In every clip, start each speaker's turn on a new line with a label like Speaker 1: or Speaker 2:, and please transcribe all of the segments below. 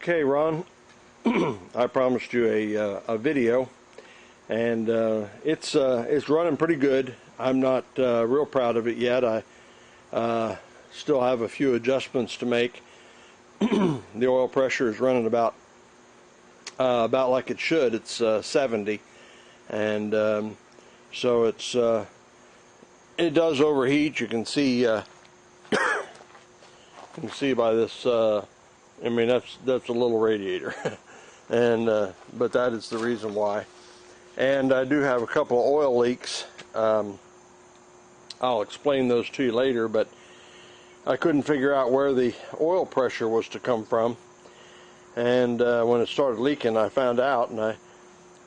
Speaker 1: Okay, Ron, I promised you a video, and it's running pretty good. I'm not real proud of it yet. I still have a few adjustments to make. The oil pressure is running about like it should. It's 70, and so it does overheat. You can see by this. I mean, that's a little radiator, and but that is the reason why. And I do have a couple of oil leaks. I'll explain those to you later, but I couldn't figure out where the oil pressure was to come from. And when it started leaking, I found out, and I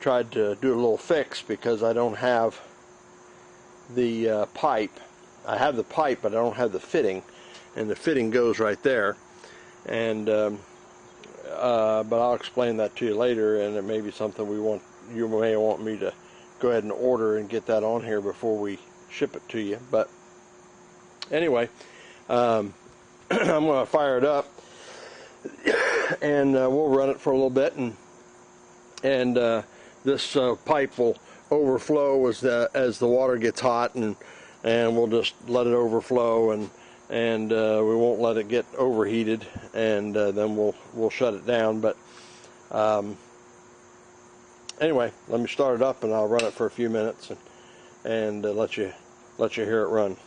Speaker 1: tried to do a little fix because I don't have the pipe. I have the pipe, but I don't have the fitting, and the fitting goes right there. And but I'll explain that to you later, and it may be something you may want me to go ahead and order and get that on here before we ship it to you. But anyway, I'm going to fire it up, and we'll run it for a little bit, and this pipe will overflow as the water gets hot, and we'll just let it overflow, and we won't let it get overheated, and then we'll shut it down. But anyway, let me start it up, and I'll run it for a few minutes and let you hear it run.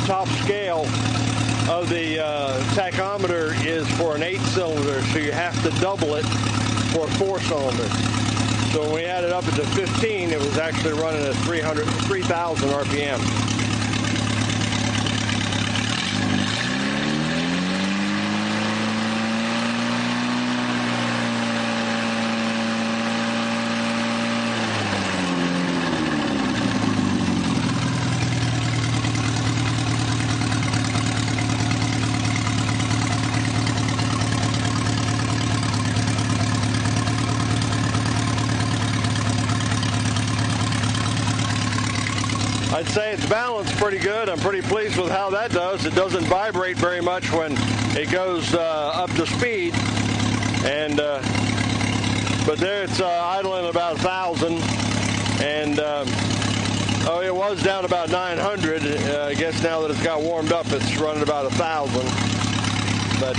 Speaker 1: Top scale of the tachometer is for an 8-cylinder, so you have to double it for a 4-cylinder. So when we had it up to 15, it was actually running at 3,000 RPM. I'd say it's balanced pretty good. I'm pretty pleased with how that does. It doesn't vibrate very much when it goes up to speed, and but there it's idling about 1,000, and oh, it was down about 900. I guess now that it's got warmed up, it's running about 1,000. But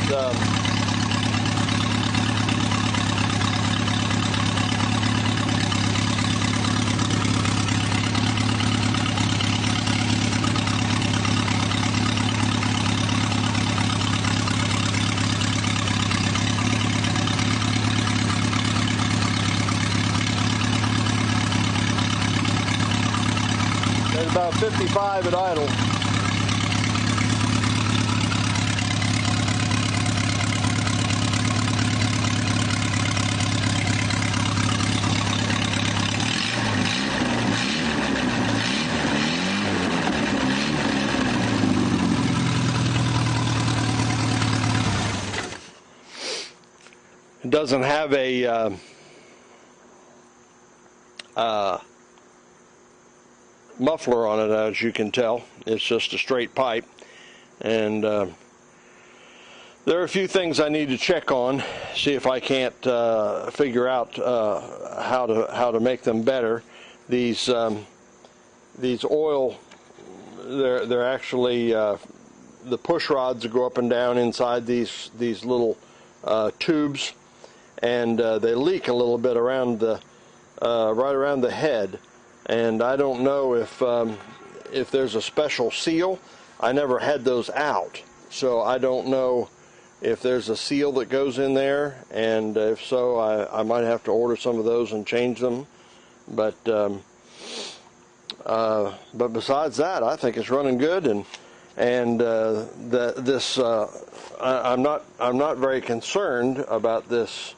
Speaker 1: there's about 55 at idle. It doesn't have a muffler on it, as you can tell. It's just a straight pipe, and There are a few things I need to check on, see if I can't figure out how to make them better. These oil, they're actually the push rods go up and down inside these little tubes, and they leak a little bit around the right around the head. And I don't know if there's a special seal. I never had those out, so I don't know if there's a seal that goes in there, and if so, I might have to order some of those and change them. But besides that, I think it's running good, and I'm not very concerned about this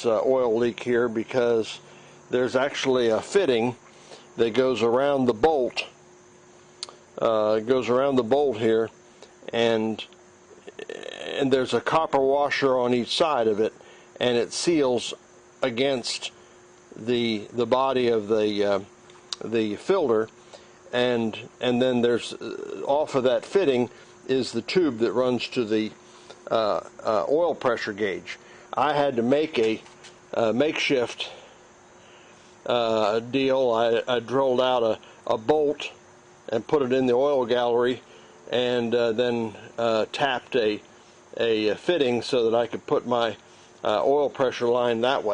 Speaker 1: oil leak here, because there's actually a fitting that goes around the bolt. It goes around the bolt here, and there's a copper washer on each side of it, and it seals against the body of the filter, and then there's off of that fitting is the tube that runs to the oil pressure gauge. I had to make a makeshift deal. I drilled out a bolt and put it in the oil gallery, and then tapped a fitting so that I could put my oil pressure line that way.